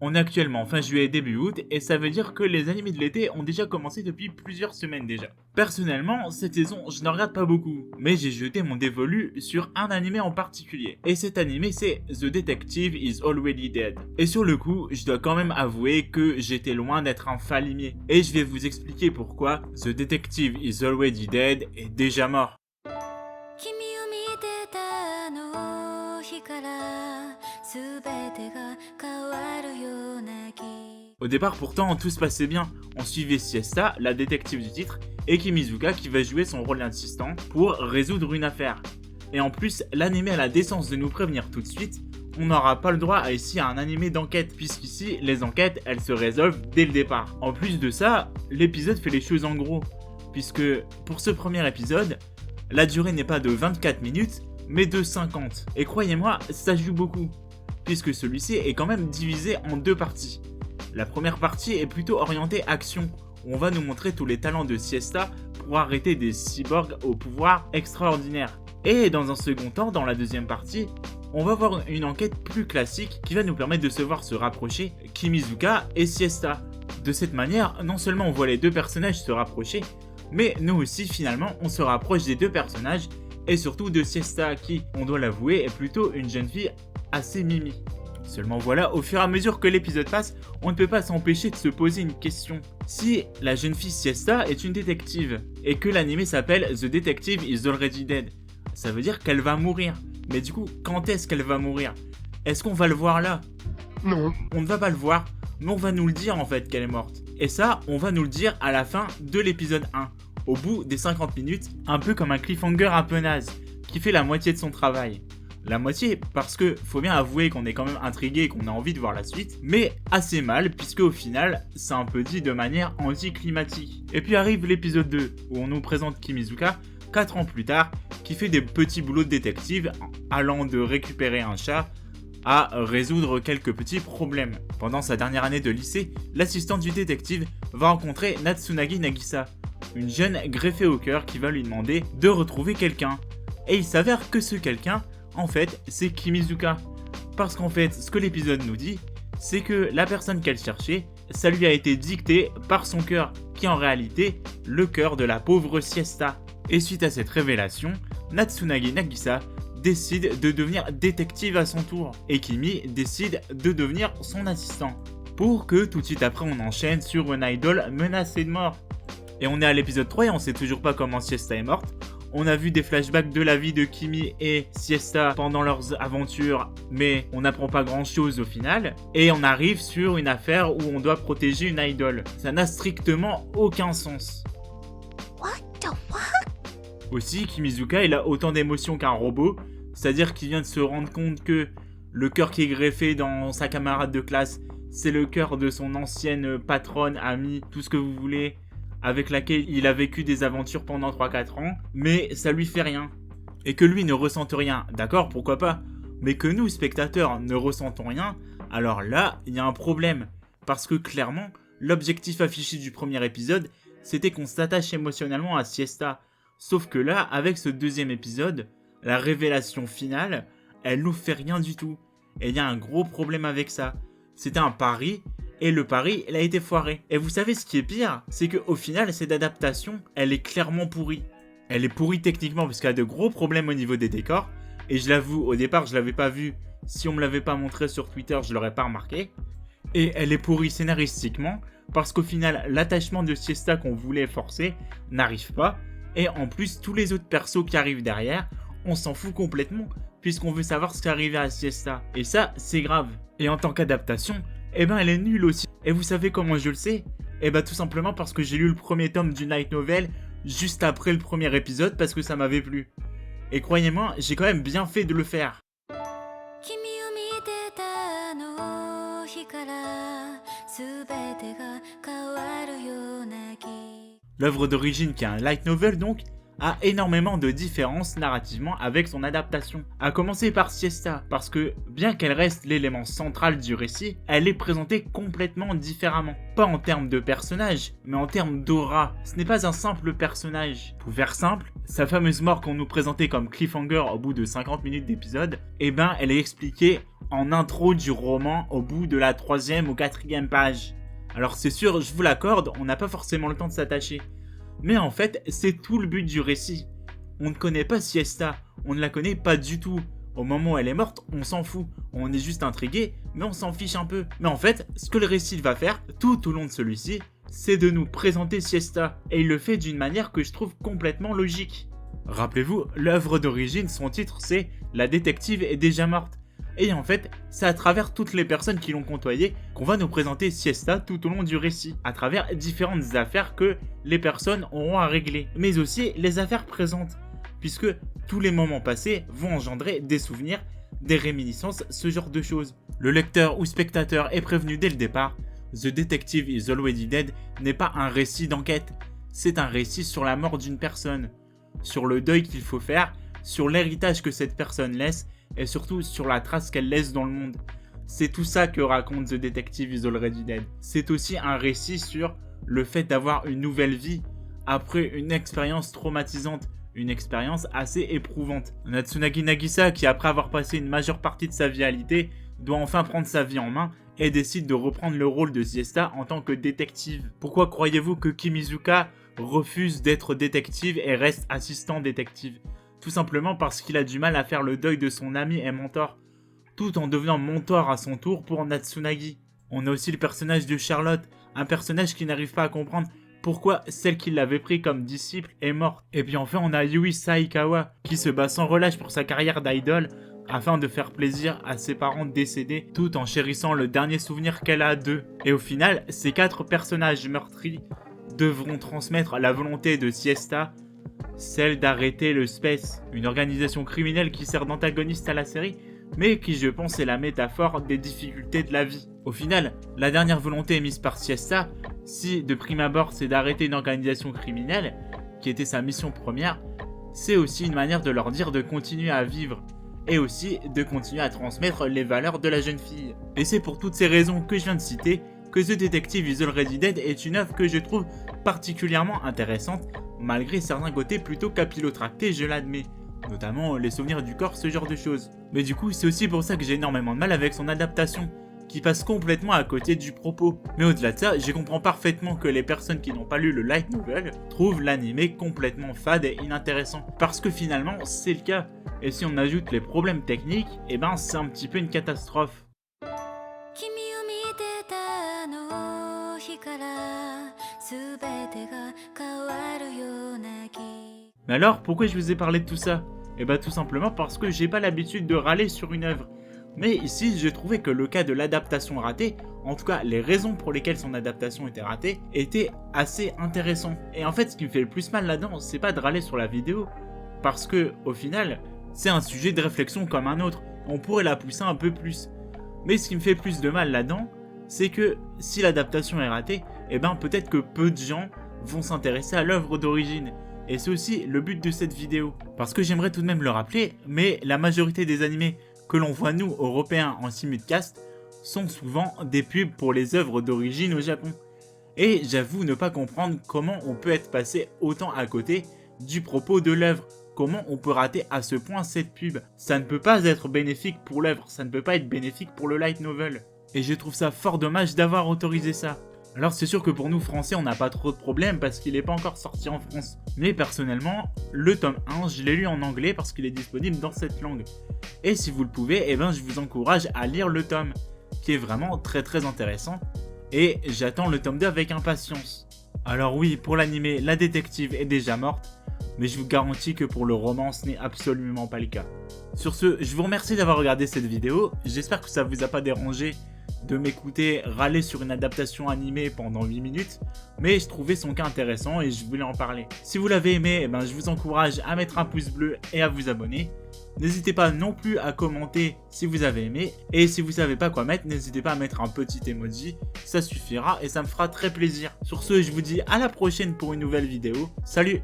On est actuellement fin juillet début août et ça veut dire que les animés de l'été ont déjà commencé depuis plusieurs semaines déjà. Personnellement, cette saison je ne regarde pas beaucoup, mais j'ai jeté mon dévolu sur un animé en particulier. Et cet animé c'est The Detective is Already Dead. Et sur le coup, je dois quand même avouer que j'étais loin d'être un fan limier. Et je vais vous expliquer pourquoi The Detective is Already Dead est déjà mort. Au départ pourtant tout se passait bien, on suivait Siesta, la détective du titre, et Kimizuka qui va jouer son rôle d'assistant pour résoudre une affaire. Et en plus, l'anime a la décence de nous prévenir tout de suite, on n'aura pas le droit à ici à un animé d'enquête, puisqu'ici les enquêtes elles se résolvent dès le départ. En plus de ça, l'épisode fait les choses en gros, puisque pour ce premier épisode, la durée n'est pas de 24 minutes, mais de 50. Et croyez-moi, ça joue beaucoup, puisque celui-ci est quand même divisé en deux parties. La première partie est plutôt orientée action, où on va nous montrer tous les talents de Siesta pour arrêter des cyborgs au pouvoir extraordinaire. Et dans un second temps, dans la deuxième partie, on va voir une enquête plus classique qui va nous permettre de se voir se rapprocher Kimizuka et Siesta. De cette manière, non seulement on voit les deux personnages se rapprocher, mais nous aussi finalement on se rapproche des deux personnages et surtout de Siesta qui, on doit l'avouer, est plutôt une jeune fille assez mimi. Seulement voilà, au fur et à mesure que l'épisode passe, on ne peut pas s'empêcher de se poser une question. Si la jeune fille Siesta est une détective, et que l'anime s'appelle The Detective is Already Dead, ça veut dire qu'elle va mourir. Mais du coup, quand est-ce qu'elle va mourir? Est-ce qu'on va le voir là? Non. On ne va pas le voir, mais on va nous le dire en fait qu'elle est morte. Et ça, on va nous le dire à la fin de l'épisode 1, au bout des 50 minutes, un peu comme un cliffhanger un peu naze, qui fait la moitié de son travail. La moitié parce que faut bien avouer qu'on est quand même intrigué et qu'on a envie de voir la suite, mais assez mal puisque au final c'est un peu dit de manière anticlimatique. Et puis arrive l'épisode 2 où on nous présente Kimizuka 4 ans plus tard qui fait des petits boulots de détective allant de récupérer un chat à résoudre quelques petits problèmes. Pendant sa dernière année de lycée, l'assistante du détective va rencontrer Natsunagi Nagisa, une jeune greffée au cœur qui va lui demander de retrouver quelqu'un. Et il s'avère que ce quelqu'un, en fait, c'est Kimizuka. Parce qu'en fait, ce que l'épisode nous dit, c'est que la personne qu'elle cherchait, ça lui a été dicté par son cœur, qui est en réalité le cœur de la pauvre Siesta. Et suite à cette révélation, Natsunagi Nagisa décide de devenir détective à son tour, et Kimi décide de devenir son assistant. Pour que tout de suite après on enchaîne sur une idole menacée de mort. Et on est à l'épisode 3 et on sait toujours pas comment Siesta est morte. On a vu des flashbacks de la vie de Kimi et Siesta pendant leurs aventures, mais on n'apprend pas grand chose au final. Et on arrive sur une affaire où on doit protéger une idole. Ça n'a strictement aucun sens. What the fuck? Aussi, Kimizuka, il a autant d'émotions qu'un robot, c'est-à-dire qu'il vient de se rendre compte que le cœur qui est greffé dans sa camarade de classe, c'est le cœur de son ancienne patronne, amie, tout ce que vous voulez, avec laquelle il a vécu des aventures pendant 3-4 ans, mais ça lui fait rien. Et que lui ne ressente rien, d'accord, pourquoi pas, mais que nous, spectateurs, ne ressentons rien, alors là, il y a un problème. Parce que clairement, l'objectif affiché du premier épisode, c'était qu'on s'attache émotionnellement à Siesta. Sauf que là, avec ce deuxième épisode, la révélation finale, elle nous fait rien du tout. Et il y a un gros problème avec ça. C'était un pari, et le pari, il a été foiré. Et vous savez ce qui est pire, c'est qu'au final, cette adaptation, elle est clairement pourrie. Elle est pourrie techniquement parce qu'elle a de gros problèmes au niveau des décors. Et je l'avoue, au départ, je l'avais pas vu. Si on me l'avait pas montré sur Twitter, je l'aurais pas remarqué. Et elle est pourrie scénaristiquement parce qu'au final, l'attachement de Siesta qu'on voulait forcer n'arrive pas. Et en plus, tous les autres persos qui arrivent derrière, on s'en fout complètement puisqu'on veut savoir ce qui est arrivé à Siesta. Et ça, c'est grave. Et en tant qu'adaptation, eh ben elle est nulle aussi. Et vous savez comment je le sais? Eh ben tout simplement parce que j'ai lu le premier tome du light novel juste après le premier épisode parce que ça m'avait plu. Et croyez-moi, j'ai quand même bien fait de le faire. L'œuvre d'origine qui est un light novel donc, a énormément de différences narrativement avec son adaptation. À commencer par Siesta, parce que bien qu'elle reste l'élément central du récit, elle est présentée complètement différemment. Pas en termes de personnage, mais en termes d'aura. Ce n'est pas un simple personnage. Pour faire simple, sa fameuse mort qu'on nous présentait comme cliffhanger au bout de 50 minutes d'épisode, eh ben elle est expliquée en intro du roman au bout de la 3e ou 4e page. Alors c'est sûr, je vous l'accorde, on n'a pas forcément le temps de s'attacher. Mais en fait, c'est tout le but du récit. On ne connaît pas Siesta, on ne la connaît pas du tout. Au moment où elle est morte, on s'en fout. On est juste intrigué, mais on s'en fiche un peu. Mais en fait, ce que le récit va faire, tout au long de celui-ci, c'est de nous présenter Siesta. Et il le fait d'une manière que je trouve complètement logique. Rappelez-vous, l'œuvre d'origine, son titre c'est « La détective est déjà morte ». Et en fait, c'est à travers toutes les personnes qui l'ont côtoyée qu'on va nous présenter Siesta tout au long du récit, à travers différentes affaires que les personnes auront à régler, mais aussi les affaires présentes, puisque tous les moments passés vont engendrer des souvenirs, des réminiscences, ce genre de choses. Le lecteur ou spectateur est prévenu dès le départ, The Detective is Already Dead n'est pas un récit d'enquête, c'est un récit sur la mort d'une personne, sur le deuil qu'il faut faire, sur l'héritage que cette personne laisse, et surtout sur la trace qu'elle laisse dans le monde. C'est tout ça que raconte The Detective is Already Dead. C'est aussi un récit sur le fait d'avoir une nouvelle vie après une expérience traumatisante, une expérience assez éprouvante. Natsunagi Nagisa, qui après avoir passé une majeure partie de sa vie alitée, doit enfin prendre sa vie en main et décide de reprendre le rôle de Siesta en tant que détective. Pourquoi croyez-vous que Kimizuka refuse d'être détective et reste assistant détective ? Tout simplement parce qu'il a du mal à faire le deuil de son ami et mentor, tout en devenant mentor à son tour pour Natsunagi. On a aussi le personnage de Charlotte, un personnage qui n'arrive pas à comprendre pourquoi celle qui l'avait pris comme disciple est morte. Et puis enfin on a Yui Saikawa, qui se bat sans relâche pour sa carrière d'idole, afin de faire plaisir à ses parents décédés, tout en chérissant le dernier souvenir qu'elle a d'eux. Et au final, ces 4 personnages meurtris devront transmettre la volonté de Siesta, celle d'arrêter le Space, une organisation criminelle qui sert d'antagoniste à la série, mais qui je pense est la métaphore des difficultés de la vie. Au final, la dernière volonté émise par Siesta, si de prime abord c'est d'arrêter une organisation criminelle, qui était sa mission première, c'est aussi une manière de leur dire de continuer à vivre, et aussi de continuer à transmettre les valeurs de la jeune fille. Et c'est pour toutes ces raisons que je viens de citer, que The Detective is Already Dead est une œuvre que je trouve particulièrement intéressante, malgré certains côtés plutôt capillotractés, je l'admets. Notamment les souvenirs du corps, ce genre de choses. Mais du coup, c'est aussi pour ça que j'ai énormément de mal avec son adaptation, qui passe complètement à côté du propos. Mais au-delà de ça, je comprends parfaitement que les personnes qui n'ont pas lu le light novel trouvent l'anime complètement fade et inintéressant. Parce que finalement, c'est le cas. Et si on ajoute les problèmes techniques, eh ben c'est un petit peu une catastrophe. Mais alors, pourquoi je vous ai parlé de tout ça ? Eh ben tout simplement parce que j'ai pas l'habitude de râler sur une œuvre. Mais ici, j'ai trouvé que le cas de l'adaptation ratée, en tout cas les raisons pour lesquelles son adaptation était ratée, était assez intéressant. Et en fait, ce qui me fait le plus mal là-dedans, c'est pas de râler sur la vidéo, parce que, au final, c'est un sujet de réflexion comme un autre, on pourrait la pousser un peu plus. Mais ce qui me fait plus de mal là-dedans, c'est que si l'adaptation est ratée, eh ben peut-être que peu de gens vont s'intéresser à l'œuvre d'origine. Et c'est aussi le but de cette vidéo. Parce que j'aimerais tout de même le rappeler, mais la majorité des animés que l'on voit nous, Européens, en simulcast, sont souvent des pubs pour les œuvres d'origine au Japon. Et j'avoue ne pas comprendre comment on peut être passé autant à côté du propos de l'œuvre. Comment on peut rater à ce point cette pub? Ça ne peut pas être bénéfique pour l'œuvre, ça ne peut pas être bénéfique pour le light novel. Et je trouve ça fort dommage d'avoir autorisé ça. Alors c'est sûr que pour nous français on n'a pas trop de problèmes parce qu'il n'est pas encore sorti en France. Mais personnellement, le tome 1 je l'ai lu en anglais parce qu'il est disponible dans cette langue. Et si vous le pouvez, eh ben je vous encourage à lire le tome, qui est vraiment très intéressant. Et j'attends le tome 2 avec impatience. Alors oui, pour l'animé, la détective est déjà morte, mais je vous garantis que pour le roman ce n'est absolument pas le cas. Sur ce, je vous remercie d'avoir regardé cette vidéo, j'espère que ça vous a pas dérangé de m'écouter râler sur une adaptation animée pendant 8 minutes, mais je trouvais son cas intéressant et je voulais en parler. Si vous l'avez aimé, eh ben, je vous encourage à mettre un pouce bleu et à vous abonner. N'hésitez pas non plus à commenter si vous avez aimé, et si vous savez pas quoi mettre, n'hésitez pas à mettre un petit emoji, ça suffira et ça me fera très plaisir. Sur ce, je vous dis à la prochaine pour une nouvelle vidéo, salut!